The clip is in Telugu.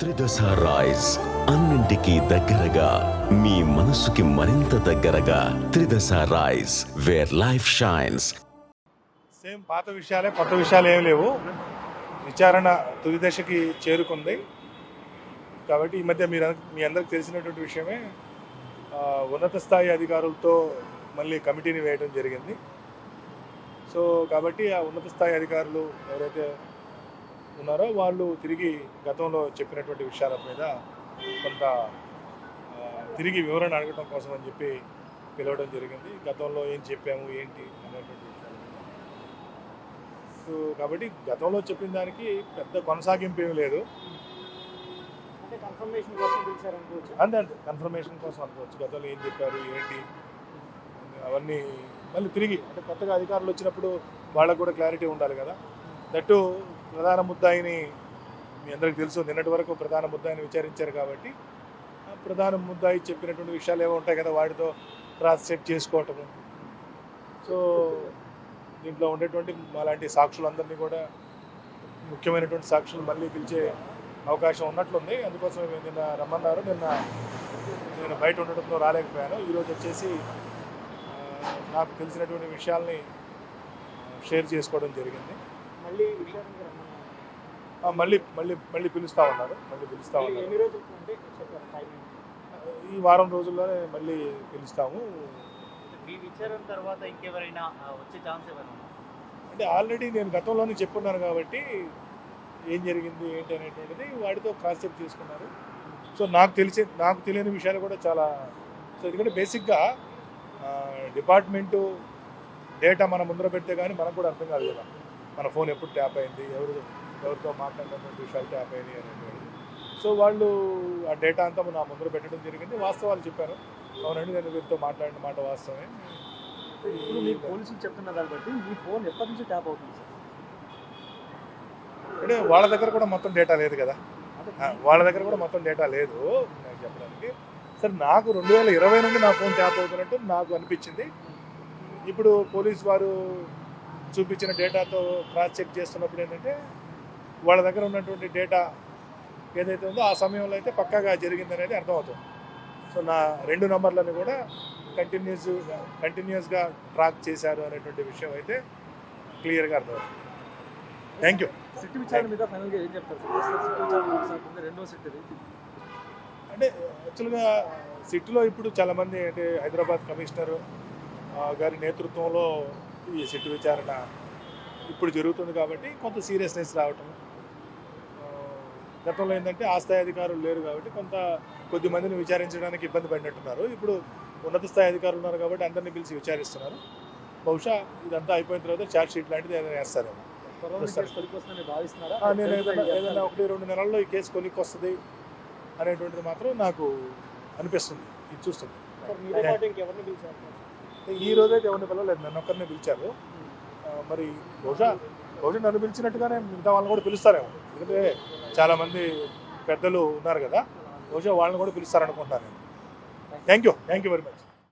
త్రిదశ రైస్ అన్నింటికీ దగ్గరగా మీ మనసుకి మరింత దగ్గరగా Tridasa rise where life shines. Same పాత విషయాలే, కొత్త విషయాలు ఏమి లేవు. విచారణ తుది దశకి చేరుకుంది కాబట్టి ఈ మధ్య మీ అందరికి తెలిసినటువంటి విషయమే, ఉన్నత స్థాయి అధికారులతో మళ్ళీ కమిటీని వేయడం జరిగింది. సో కాబట్టి ఆ ఉన్నత స్థాయి అధికారులు ఎవరైతే ఉన్నారో వాళ్ళు తిరిగి గతంలో చెప్పినటువంటి విషయాల మీద కొంత తిరిగి వివరణ అడగడం కోసం అని చెప్పి పిలవడం జరిగింది. గతంలో ఏం చెప్పాము ఏంటి అనేటువంటి విషయాలు. సో కాబట్టి గతంలో చెప్పిన దానికి పెద్ద కొనసాగింపు ఏమి లేదు. అంతే కన్ఫర్మేషన్ కోసం అనుకోవచ్చు. గతంలో ఏం చెప్పారు ఏంటి అవన్నీ మళ్ళీ తిరిగి అంటే కొత్తగా అధికారులు వచ్చినప్పుడు వాళ్ళకు కూడా క్లారిటీ ఉండాలి కదా. దట్టు ప్రధాన ముద్దాయిని మీ అందరికీ తెలుసు, నిన్నటి వరకు ప్రధాన ముద్దాయిని విచారించారు కాబట్టి ప్రధాన ముద్దాయి చెప్పినటువంటి విషయాలు ఏమో ఉంటాయి కదా, వాటితో క్రాస్ చెక్ చేసుకోవటము. సో దీంట్లో ఉండేటువంటి అలాంటి సాక్షులందరినీ కూడా, ముఖ్యమైనటువంటి సాక్షులు మళ్ళీ పిలిచే అవకాశం ఉన్నట్లుంది. అందుకోసం నిన్న రమ్మన్నారు. నేను బయట ఉండడంతో రాలేకపోయాను. ఈరోజు వచ్చేసి నాకు తెలిసినటువంటి విషయాల్ని షేర్ చేసుకోవడం జరిగింది. మళ్ళీ పిలుస్తూ ఉన్నారు. ఈ వారం రోజుల్లోనే మళ్ళీ పిలుస్తాము. అంటే ఆల్రెడీ నేను గతంలోనే చెప్పున్నాను కాబట్టి ఏం జరిగింది ఏంటి అనేటువంటిది వాటితో క్రాస్ చెక్ చేసుకున్నారు. సో నాకు తెలియని విషయాలు కూడా చాలా. సో ఎందుకంటే బేసిక్గా డిపార్ట్మెంటు డేటా మన ముందర పెడితే కానీ మనకు కూడా అర్థం కాదు కదా, మన ఫోన్ ఎప్పుడు ట్యాప్ అయింది, ఎవరితో మాట్లాడినటువంటి విషయాలు ట్యాప్ అయినాయి అనేటువంటిది. సో వాళ్ళు ఆ డేటా అంతా నా ముందర పెట్టడం జరిగింది. వాస్తవాలు చెప్పారు. అవునండి, నేను వీరితో మాట్లాడిన మాట వాస్తవమే. ఇప్పుడు మీ పోలీసులు చెప్తున్న దాన్ని బట్టి మీ ఫోన్ ఎప్పటి నుంచి ట్యాప్ అవుతుంది సార్? అంటే వాళ్ళ దగ్గర కూడా మొత్తం డేటా లేదు కదా. వాళ్ళ దగ్గర కూడా మొత్తం డేటా లేదు నాకు చెప్పడానికి. సరే, నాకు 2020 నుండి నా ఫోన్ ట్యాప్ అవుతున్నట్టు నాకు అనిపించింది. ఇప్పుడు పోలీసు వారు చూపించిన డేటాతో క్రాస్ చెక్ చేస్తున్నప్పుడు ఏంటంటే వాళ్ళ దగ్గర ఉన్నటువంటి డేటా ఏదైతే ఉందో ఆ సమయంలో అయితే పక్కాగా జరిగింది అనేది అర్థమవుతుంది. సో నా 2 నంబర్లను కూడా కంటిన్యూస్గా ట్రాక్ చేశారు అనేటువంటి విషయం అయితే క్లియర్గా అర్థమవుతుంది. Thank you. సిట్ విచారణ మీద ఫైనల్గా ఏం చెప్తారు సార్? రెండో సిట్ అంటే యాక్చువల్గా సిట్లో ఇప్పుడు చాలామంది, అంటే హైదరాబాద్ కమిషనర్ గారి నేతృత్వంలో ఈ సిట్ విచారణ ఇప్పుడు జరుగుతుంది కాబట్టి కొంత సీరియస్నెస్ రావటం. గతంలో ఏంటంటే ఆ స్థాయి అధికారులు లేరు కాబట్టి కొద్ది మందిని విచారించడానికి ఇబ్బంది పడినట్టున్నారు. ఇప్పుడు ఉన్నత స్థాయి అధికారులు ఉన్నారు కాబట్టి అందరినీ పిలిచి విచారిస్తున్నారు. బహుశా ఇదంతా అయిపోయిన తర్వాత ఛార్జ్ షీట్ లాంటిది ఏదైనా వేస్తారేమో. నేను ఏదైనా 1-2 నెలల్లో ఈ కేసు కొలిక్కి వస్తుంది అనేటువంటిది మాత్రం నాకు అనిపిస్తుంది. ఇది చూస్తుంది. ఈ రోజైతే ఎవరిని పిలవలేదు, నన్ను ఒక్కరిని పిలిచారు. మరి బహుశా నన్ను పిలిచినట్టుగానే మిగతా వాళ్ళని కూడా పిలుస్తారేమో. ఎందుకంటే చాలామంది పెద్దలు ఉన్నారు కదా, బహుశా వాళ్ళని కూడా పిలుస్తారనుకుంటున్నాను నేను. Thank you very much.